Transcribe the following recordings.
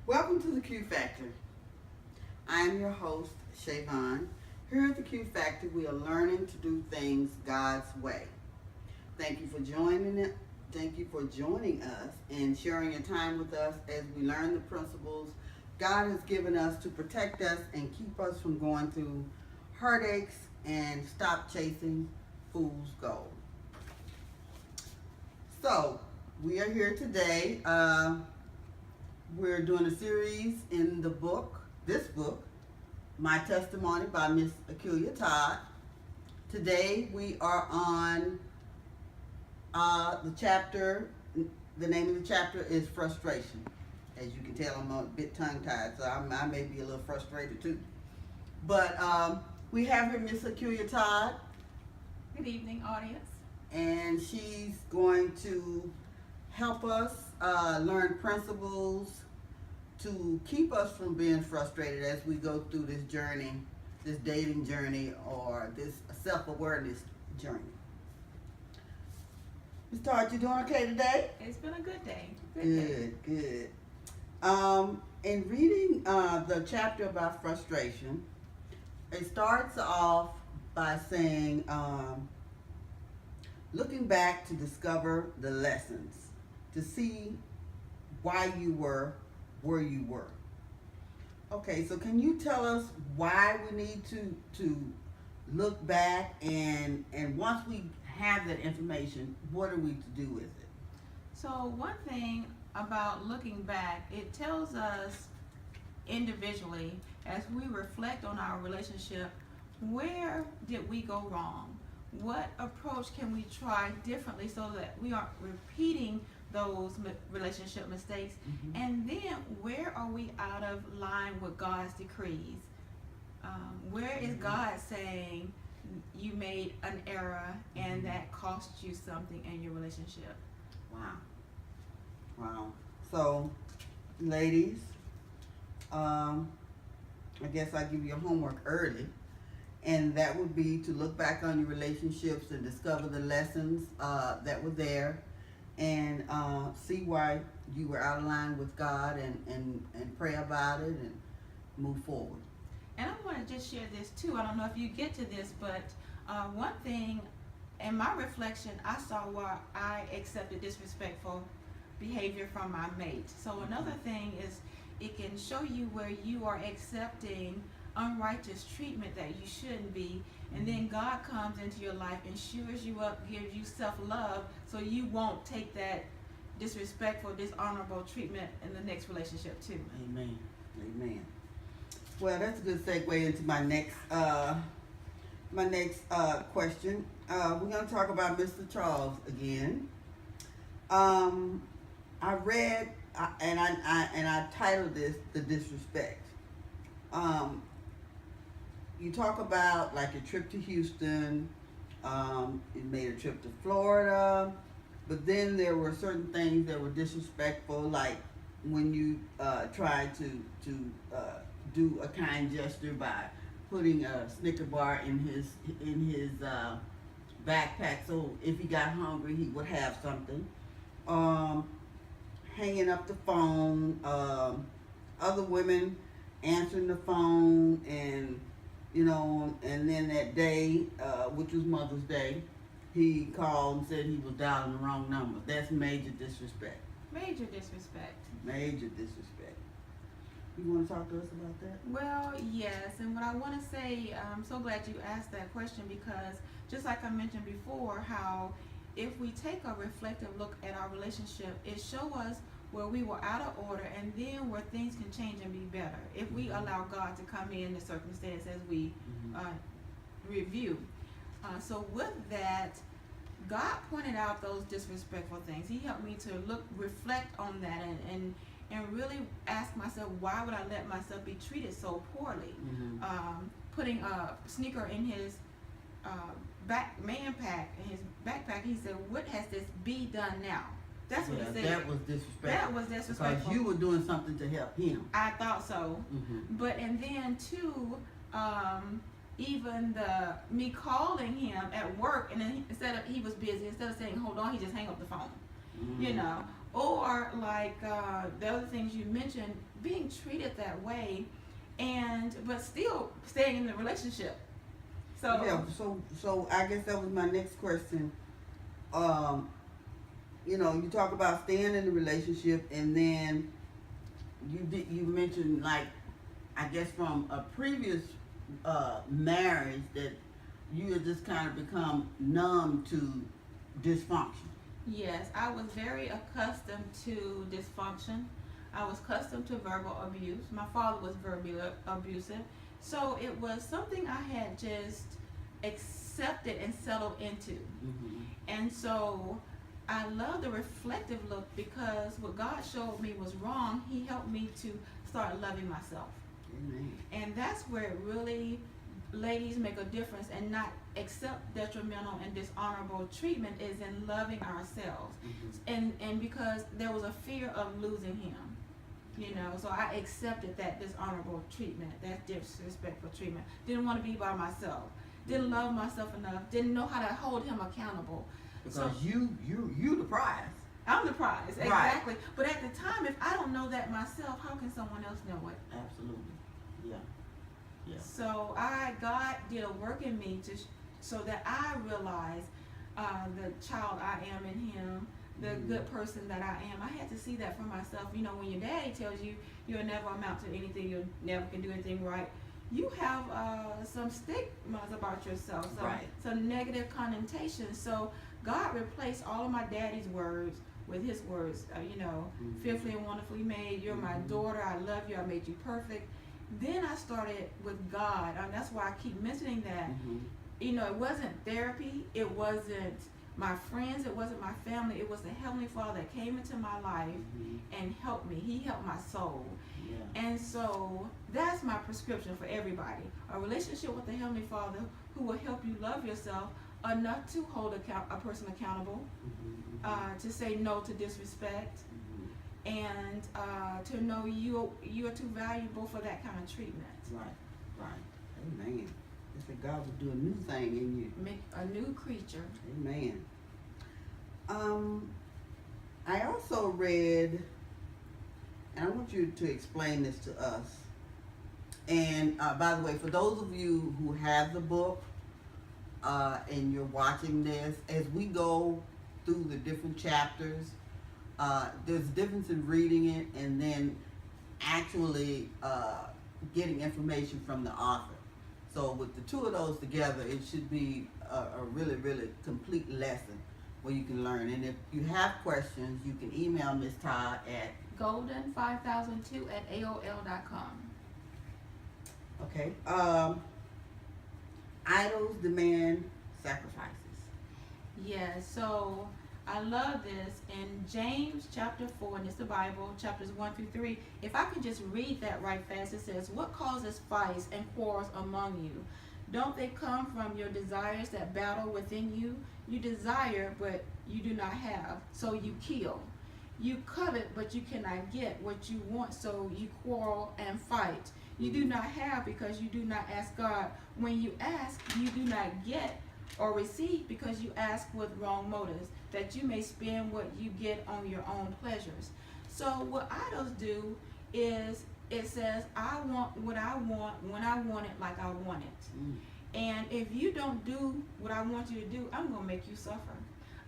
Welcome to the Q Factor. I am your host, Shavon. Here at the Q Factor, we are learning to do things God's way. Thank you for joining it. Thank you for joining us and sharing your time with us as we learn the principles God has given us to protect us and keep us from going through heartaches and stop chasing fool's gold. So, we are here today. We're doing a series in this book, My Testimony by Miss Aculia Todd. Today we are on the chapter, the name of the chapter is Frustration. As you can tell, I'm a bit tongue-tied, so I may be a little frustrated too. But we have here Miss Aculia Todd. Good evening, audience. And she's going to help us learn principles to keep us from being frustrated as we go through this journey, this dating journey, or this self-awareness journey. Ms. Todd, you doing okay today? It's been a good day. Good. In reading the chapter about frustration, it starts off by saying, looking back to discover the lessons, to see why you were where you were. Okay, so can you tell us why we need to look back, and once we have that information, what are we to do with it? So one thing about looking back, it tells us individually as we reflect on our relationship, where did we go wrong? What approach can we try differently so that we aren't repeating those relationship mistakes? Mm-hmm. And then where are we out of line with God's decrees? Where is God saying you made an error and that cost you something in your relationship? Wow. So, ladies, I guess I'll give you homework early. And that would be to look back on your relationships and discover the lessons that were there, and see why you were out of line with God, and pray about it and move forward. And I want to just share this too. I don't know if you get to this, but one thing in my reflection, I saw where I accepted disrespectful behavior from my mate. So another thing is it can show you where you are accepting unrighteous treatment that you shouldn't be, and then God comes into your life and shores you up, gives you self-love, so you won't take that disrespectful, dishonorable treatment in the next relationship too. Amen. Well, that's a good segue into my next question. We're going to talk about Mr. Charles again. I read and I titled this "The Disrespect." You talk about like a trip to Houston. You made a trip to Florida, but then there were certain things that were disrespectful, like when you tried to do a kind gesture by putting a Snicker bar in his backpack, so if he got hungry, he would have something. Hanging up the phone, other women answering the phone, and and then that day, which was Mother's Day, he called and said he was dialing the wrong number. That's major disrespect. Major disrespect. Major disrespect. You want to talk to us about that? Well, yes, and what I want to say, I'm so glad you asked that question, because just like I mentioned before, how if we take a reflective look at our relationship, it shows us where we were out of order, and then where things can change and be better if we allow God to come in the circumstance as we review. So with that, God pointed out those disrespectful things. He helped me to reflect on that, and really ask myself, why would I let myself be treated so poorly? Putting a sneaker in his backpack, he said, what has this bee done now? That's what he said. That was disrespectful. That was disrespectful. Because you were doing something to help him. I thought so. But, and then too, even me calling him at work, and then he was busy, instead of saying hold on, he just hang up the phone. Or like the other things you mentioned, being treated that way, but still staying in the relationship. So Yeah, so I guess that was my next question. Um, you talk about staying in the relationship, and then you mentioned, like, I guess from a previous marriage, that you had just kind of become numb to dysfunction. yes, I was very accustomed to dysfunction. I was accustomed to verbal abuse. My father was verbally abusive. So it was something I had just accepted and settled into. Mm-hmm. And so I love the reflective look because what God showed me was wrong. He helped me to start loving myself. Amen. And that's where it really, ladies, make a difference and not accept detrimental and dishonorable treatment is in loving ourselves. Mm-hmm. And because there was a fear of losing him. So I accepted that dishonorable treatment, that disrespectful treatment. Didn't want to be by myself. Didn't love myself enough. Didn't know how to hold him accountable. Because So you the prize. I'm the prize, Right. exactly. But at the time, if I don't know that myself, how can someone else know it? Absolutely. Yeah. Yeah. So God did a work in me so that I realized the child I am in him, the good person that I am. I had to see that for myself. When your daddy tells you you'll never amount to anything, you never can do anything right, you have some stigmas about yourself, Right. some negative connotations. So God replaced all of my daddy's words with his words, fearfully and wonderfully made. You're my daughter. I love you. I made you perfect. Then I started with God. That's why I keep mentioning that. Mm-hmm. It wasn't therapy. It wasn't my friends. It wasn't my family. It was the Heavenly Father that came into my life and helped me. He helped my soul. Yeah. And so that's my prescription for everybody. A relationship with the Heavenly Father who will help you love yourself enough to hold a person accountable, to say no to disrespect, and to know you are too valuable for that kind of treatment. Right. Amen. It's that God will do a new thing in you. Make a new creature. Amen. I also read, and I want you to explain this to us. And by the way, for those of you who have the book and you're watching this, as we go through the different chapters, there's a difference in reading it and then actually getting information from the author. So with the two of those together, it should be a really, really complete lesson where you can learn. And if you have questions, you can email Ms. Todd at golden5002@aol.com. Okay. Idols demand sacrifices. Yeah, so I love this. In James chapter 4, and it's the Bible, chapters 1-3. If I could just read that right fast, it says, "What causes fights and quarrels among you? Don't they come from your desires that battle within you? You desire, but you do not have, so you kill. You covet, but you cannot get what you want, so you quarrel and fight. You do not have because you do not ask God. When you ask, you do not get or receive because you ask with wrong motives, that you may spend what you get on your own pleasures." So what idols do is it says, I want what I want when I want it like I want it. And if you don't do what I want you to do, I'm going to make you suffer.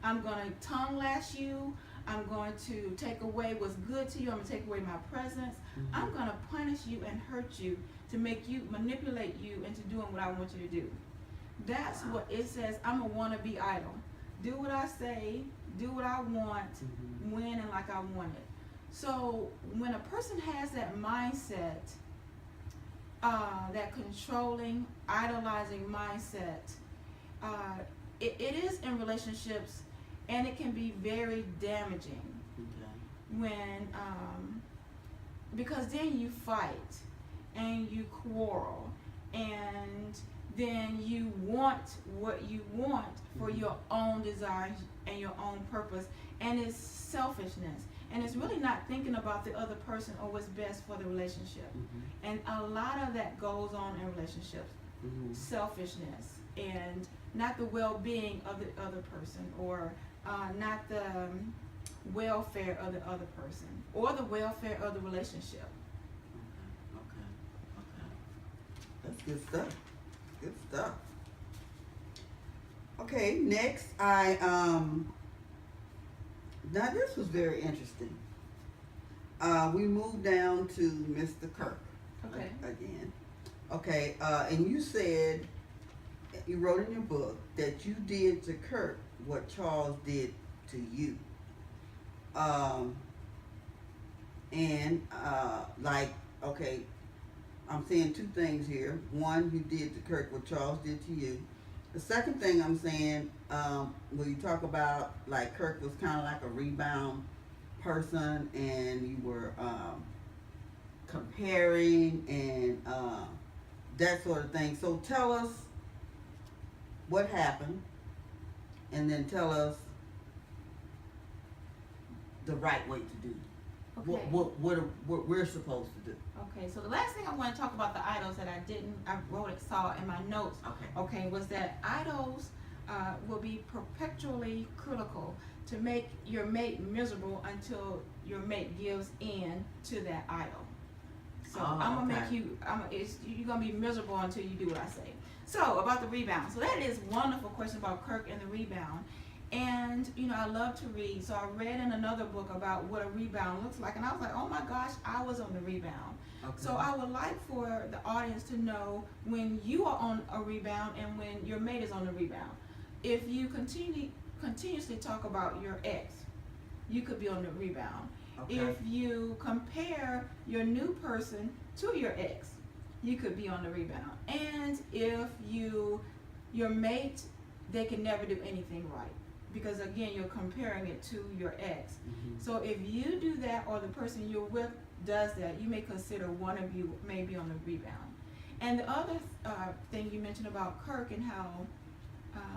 I'm going to tongue lash you. I'm going to take away what's good to you. I'm going to take away my presence. I'm going to punish you and hurt you to manipulate you into doing what I want you to do. That's what it says. I'm a wannabe idol. Do what I say, do what I want, when and like I want it. So when a person has that mindset, that controlling, idolizing mindset, it is in relationships, and it can be very damaging. When because then you fight and you quarrel, and then you want what you want for your own desires and your own purpose, and it's selfishness, and it's really not thinking about the other person or what's best for the relationship. And a lot of that goes on in relationships. Selfishness and not the well-being of the other person, or not the welfare of the other person, or the welfare of the relationship. That's good stuff. Good stuff. Okay, next now this was very interesting. We moved down to Mr. Kirk Okay. again. Okay, and you said you wrote in your book that you did to Kirk what Charles did to you. Like, okay, I'm saying two things here. One, you did to Kirk what Charles did to you. The second thing I'm saying, when you talk about like Kirk was kind of like a rebound person, and you were comparing and that sort of thing. So tell us what happened, and then tell us the right way to do it. Okay. What we're supposed to do. Okay, so the last thing I want to talk about the idols that I wrote it, saw in my notes. Okay, was that idols will be perpetually critical to make your mate miserable until your mate gives in to that idol. So I'm gonna make you, you're gonna be miserable until you do what I say. So about the rebound. So that is wonderful question about Kirk and the rebound. And you know, I love to read, so I read in another book about what a rebound looks like, and I was like, oh my gosh, I was on the rebound. Okay. So I would like for the audience to know when you are on a rebound and when your mate is on the rebound. If you continuously talk about your ex, you could be on the rebound. Okay. If you compare your new person to your ex, you could be on the rebound. And if your mate, they can never do anything right, because again, you're comparing it to your ex. Mhm. So if you do that, or the person you're with does that, you may consider one of you may be on the rebound. And the other thing you mentioned about Kirk and how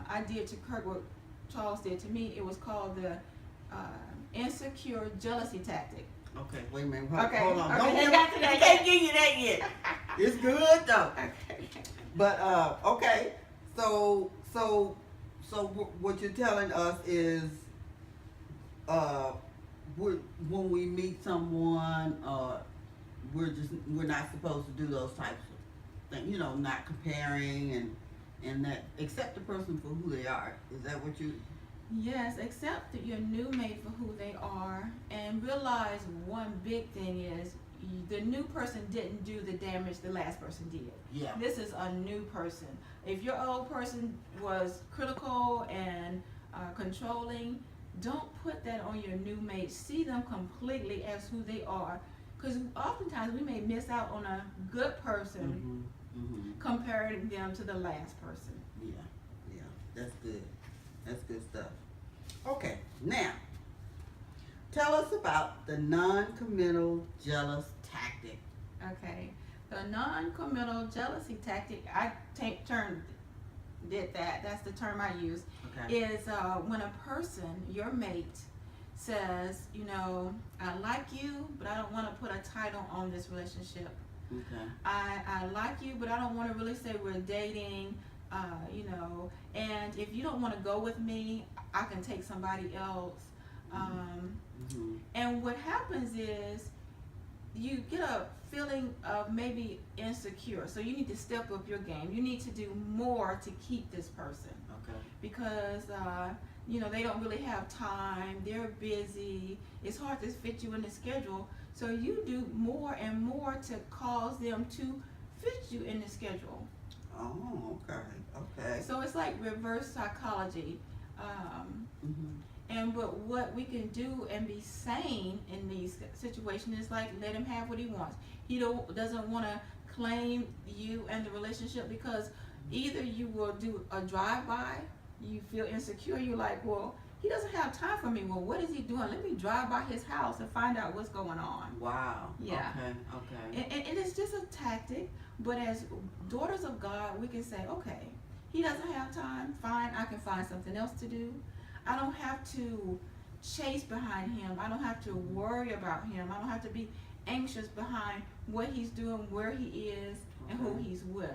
I did to Kirk what Charles did to me, it was called the insecure jealousy tactic. Okay, wait a minute. Okay, Hold on. okay, Don't you give got to me- that I can't yet? give you that yet. It's good though. Okay. But okay. So what you're telling us is when we meet someone, we're not supposed to do those types of things. You know, not comparing and that, accept the person for who they are. Is that what you? Yes, accept your new mate for who they are, and realize one big thing is the new person didn't do the damage the last person did. Yeah. This is a new person. If your old person was critical and controlling, don't put that on your new mate. See them completely as who they are, because oftentimes we may miss out on a good person comparing them to the last person. Yeah, that's good. That's good stuff. Okay, now tell us about the non-committal jealous tactic. Okay, the non-committal jealousy tactic, I did that, that's the term I use, Okay. is when a person, your mate, says, you know, I like you, but I don't want to put a title on this relationship. Okay. I like you, but I don't want to really say we're dating, you know, and if you don't want to go with me, I can take somebody else. And what happens is you get a feeling of maybe insecure, so you need to step up your game. You need to do more to keep this person, Okay. because you know, they don't really have time, they're busy, it's hard to fit you in the schedule, so you do more and more to cause them to fit you in the schedule. Oh, okay. Okay. So it's like reverse psychology. And what we can do and be sane in these situations is like let him have what he wants. He doesn't want to claim you and the relationship, because either you will do a drive-by, you feel insecure, you're like, well, he doesn't have time for me. Well, what is he doing? Let me drive by his house and find out what's going on. Wow. Yeah. Okay. And it's just a tactic, but as daughters of God, we can say, okay, he doesn't have time, fine, I can find something else to do. I don't have to chase behind him. I don't have to worry about him. I don't have to be anxious behind what he's doing, where he is, and who he's with.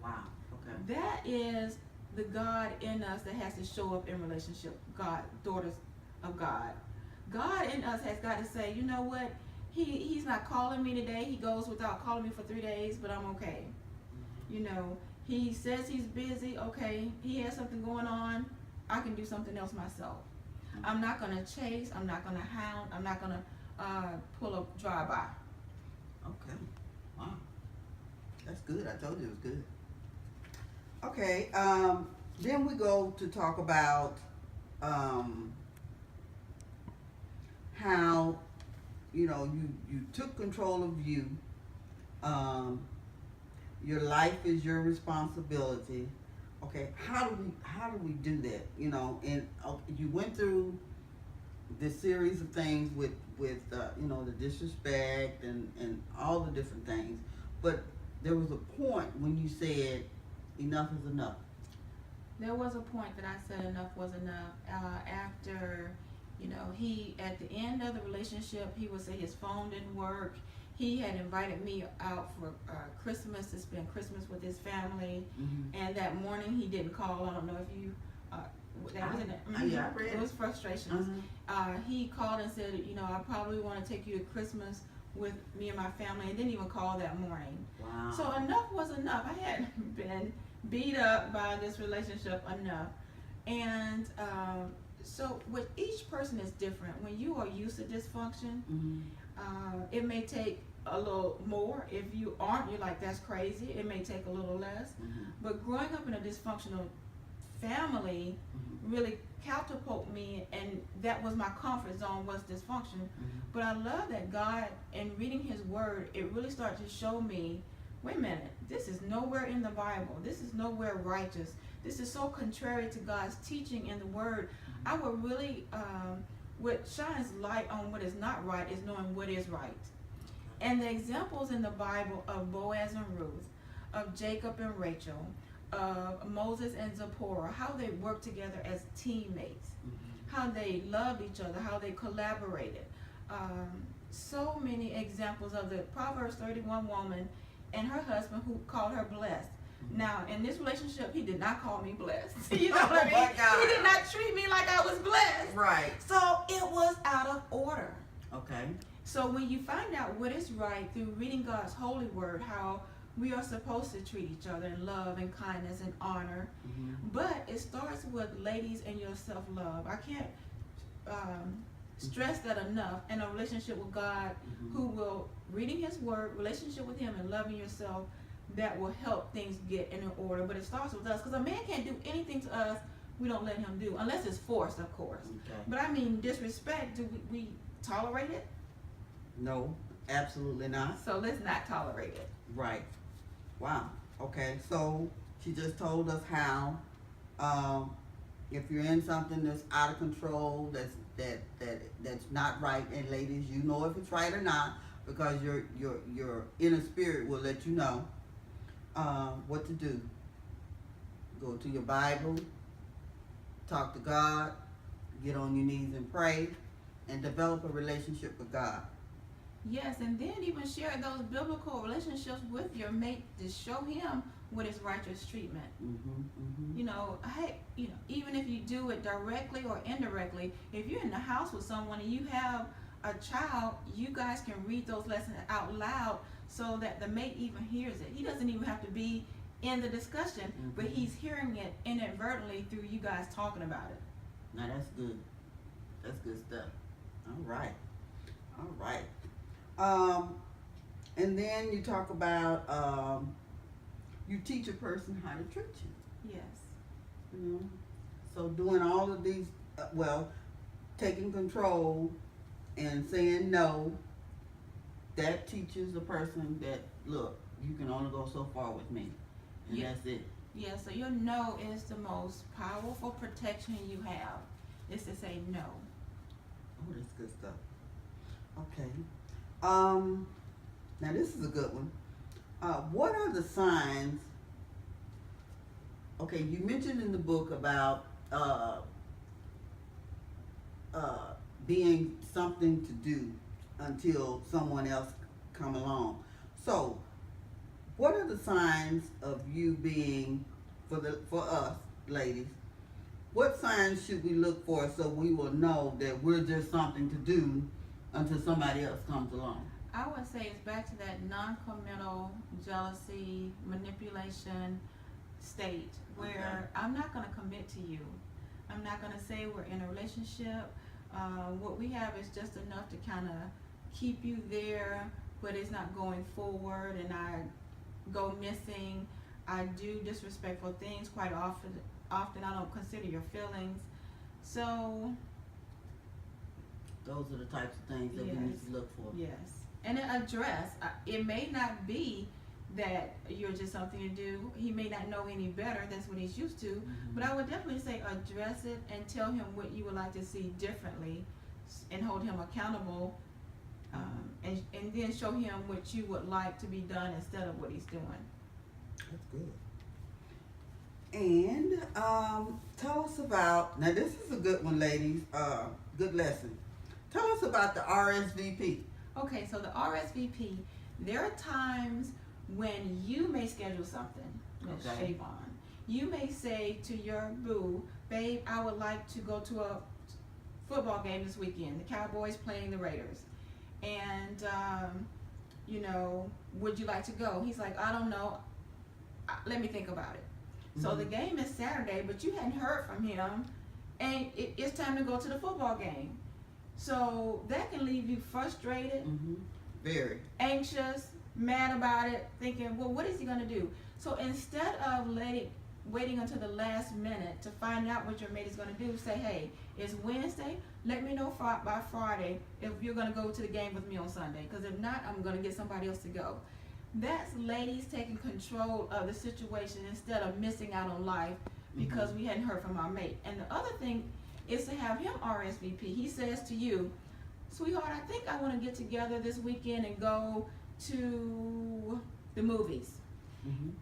Wow. Okay. That is the God in us that has to show up in relationship. God, daughters of God. God in us has got to say, you know what? He's not calling me today. He goes without calling me for 3 days, but I'm okay. You know, he says he's busy. Okay, he has something going on. I can do something else myself. I'm not gonna chase. I'm not gonna hound. I'm not gonna pull a drive-by. Okay. Wow. That's good. I told you it was good. Okay. Then we go to talk about how you took control of you. Your life is your responsibility. Okay. How do we do that? And you went through this series of things with the disrespect and all the different things, but there was a point when you said enough is enough. There was a point that I said enough was enough. After, he at the end of the relationship, he would say his phone didn't work. He had invited me out for Christmas to spend Christmas with his family, and that morning he didn't call. I don't know if you. That was in it. Yeah, I read It was frustrations. He called and said, I probably want to take you to Christmas with me and my family, and didn't even call that morning. Wow. So enough was enough. I had been beat up by this relationship enough. And so with each person is different. When you are used to dysfunction, it may take a little more. If you aren't, you're like, that's crazy. It may take a little less. But growing up in a dysfunctional family really catapulted me, and that was my comfort zone, was dysfunction. But I love that God, in reading his word, it really started to show me, wait a minute, this is nowhere in the Bible. This is nowhere righteous. This is so contrary to God's teaching in the word. I would really, what shines light on what is not right is knowing what is right. And the examples in the Bible of Boaz and Ruth, of Jacob and Rachel, of Moses and Zipporah, how they worked together as teammates, how they loved each other, how they collaborated. So many examples of the Proverbs 31 woman and her husband who called her blessed. Now, in this relationship, he did not call me blessed. You know what I mean? He did not treat me like I was blessed. Right. So it was out of order. Okay. So when you find out what is right through reading God's holy word, how we are supposed to treat each other in love and kindness and honor, but it starts with, ladies, and your self-love. I can't stress that enough. In a relationship with God, who will, reading his word, relationship with him and loving yourself, that will help things get in order. But it starts with us, because a man can't do anything to us we don't let him do, unless it's forced, of course. Okay. But I mean, disrespect, do we tolerate it? No, absolutely not. So let's not tolerate it. Right. Wow. Okay. So she just told us how, if you're in something that's out of control, that's not right, and ladies, you know if it's right or not, because your inner spirit will let you know what to do. Go to your Bible, talk to God, get on your knees and pray, and develop a relationship with God. Yes, and then even share those biblical relationships with your mate to show him what is righteous treatment. Hey, even if you do it directly or indirectly, if you're in the house with someone and you have a child, you guys can read those lessons out loud so that the mate even hears it. He doesn't even have to be in the discussion, but he's hearing it inadvertently through you guys talking about it. Now that's good. That's good stuff. All right. All right. And then you talk about you teach a person how to treat you. Yes. So doing all of these, taking control and saying no, that teaches a person that, look, you can only go so far with me, and that's it. Yeah, so your no is the most powerful protection you have, is to say no. Oh, that's good stuff. Okay. Now this is a good one. What are the signs? Okay, you mentioned in the book about being something to do until someone else come along. So, what are the signs of you being, for us ladies? What signs should we look for so we will know that we're just something to do until somebody else comes along? I would say it's back to that non-committal jealousy, manipulation state where I'm not going to commit to you. I'm not going to say we're in a relationship. What we have is just enough to kind of keep you there, but it's not going forward, and I go missing. I do disrespectful things quite often. Often I don't consider your feelings. So Those are the types of things that we need to look for. yes, and then address. It may not be that you're just something to do. He may not know any better. That's what he's used to. Mhm. But I would definitely say address it and tell him what you would like to see differently, and hold him accountable, and then show him what you would like to be done instead of what he's doing. That's good. And tell us about, now this is a good one, ladies, good lesson. Tell us about the RSVP. Okay, so the RSVP, there are times when you may schedule something, Ms. Okay. Shavon. You may say to your boo, babe, I would like to go to a football game this weekend. The Cowboys playing the Raiders. And, would you like to go? He's like, I don't know. Let me think about it. So the game is Saturday, but you hadn't heard from him, and it's time to go to the football game. So that can leave you frustrated, Very. anxious, mad about it, thinking, well, what is he going to do? So instead of waiting until the last minute to find out what your mate is going to do, say, hey, it's Wednesday. Let me know by Friday if you're going to go to the game with me on Sunday. Because if not, I'm going to get somebody else to go. That's ladies taking control of the situation instead of missing out on life because we hadn't heard from our mate. And the other thing is to have him RSVP. He says to you, sweetheart, I think I want to get together this weekend and go to the movies.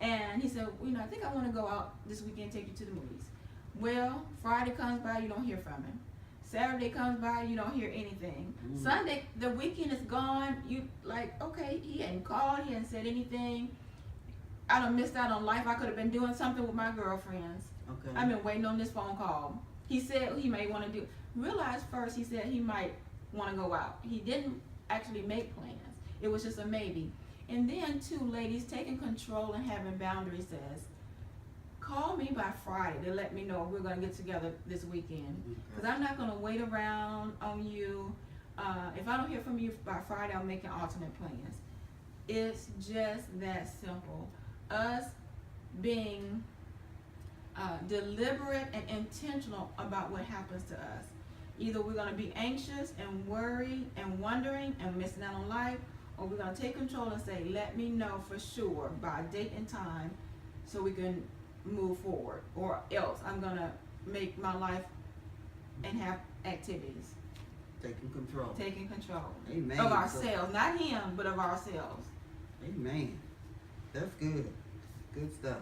And he said, I think I want to go out this weekend and take you to the movies. Well, Friday comes by, you don't hear from him. Saturday comes by, you don't hear anything. Sunday, the weekend is gone. You like, okay, he hadn't called, he hadn't said anything. I done missed out on life. I could have been doing something with my girlfriends. Okay. I've been waiting on this phone call. He said he may want to do. Realize first, he said he might want to go out. He didn't actually make plans. It was just a maybe. And then, too, ladies, taking control and having boundaries says, call me by Friday to let me know if we're going to get together this weekend. Because I'm not going to wait around on you. If I don't hear from you by Friday, I'll make an alternate plans. It's just that simple. Us being deliberate and intentional about what happens to us. Either we're going to be anxious and worried and wondering and missing out on life, or we're going to take control and say, let me know for sure by date and time so we can move forward, or else I'm going to make my life and have activities. Taking control. Taking control. Amen. Of ourselves. Not him, but of ourselves. Amen. That's good. Good stuff.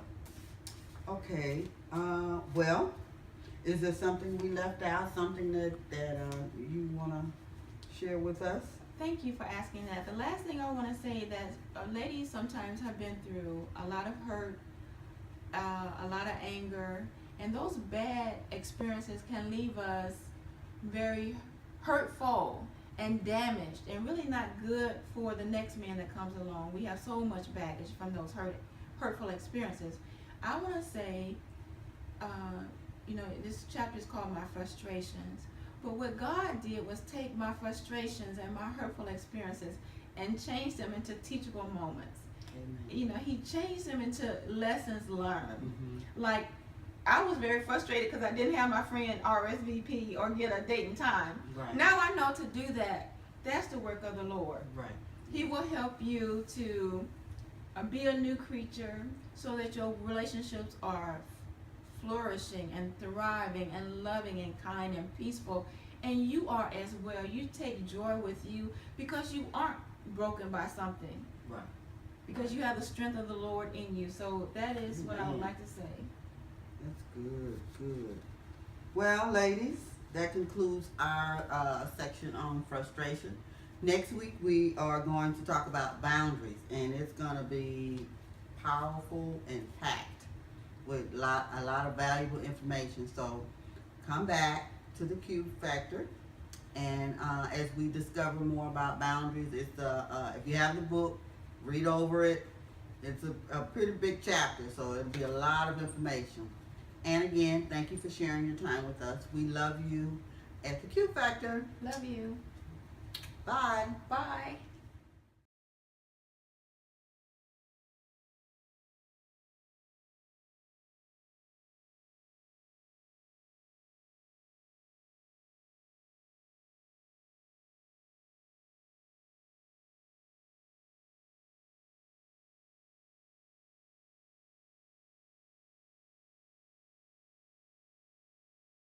Okay. Well, is there something we left out? Something that you want to share with us? Thank you for asking that. The last thing I want to say is that ladies sometimes have been through a lot of hurt, a lot of anger, and those bad experiences can leave us very hurtful and damaged and really not good for the next man that comes along. We have so much baggage from those hurtful experiences. I want to say, this chapter is called My Frustrations. But what God did was take my frustrations and my hurtful experiences and change them into teachable moments. Amen. He changed them into lessons learned. Like, I was very frustrated because I didn't have my friend RSVP or get a date and time. Right. Now I know to do that. That's the work of the Lord. Right. He will help you to be a new creature so that your relationships are flourishing and thriving and loving and kind and peaceful, and you are as well. You take joy with you because you aren't broken by something. Right. Because you have the strength of the Lord in you. So that is what I would like to say. That's good. Good. Well, ladies, that concludes our section on frustration. Next week we are going to talk about boundaries, and it's going to be powerful and packed with a lot of valuable information. So come back to the Q Factor And as we discover more about boundaries, it's if you have the book, read over it. It's a pretty big chapter, so it'll be a lot of information. And again, thank you for sharing your time with us. We love you at the Q Factor. Love you. Bye. Bye.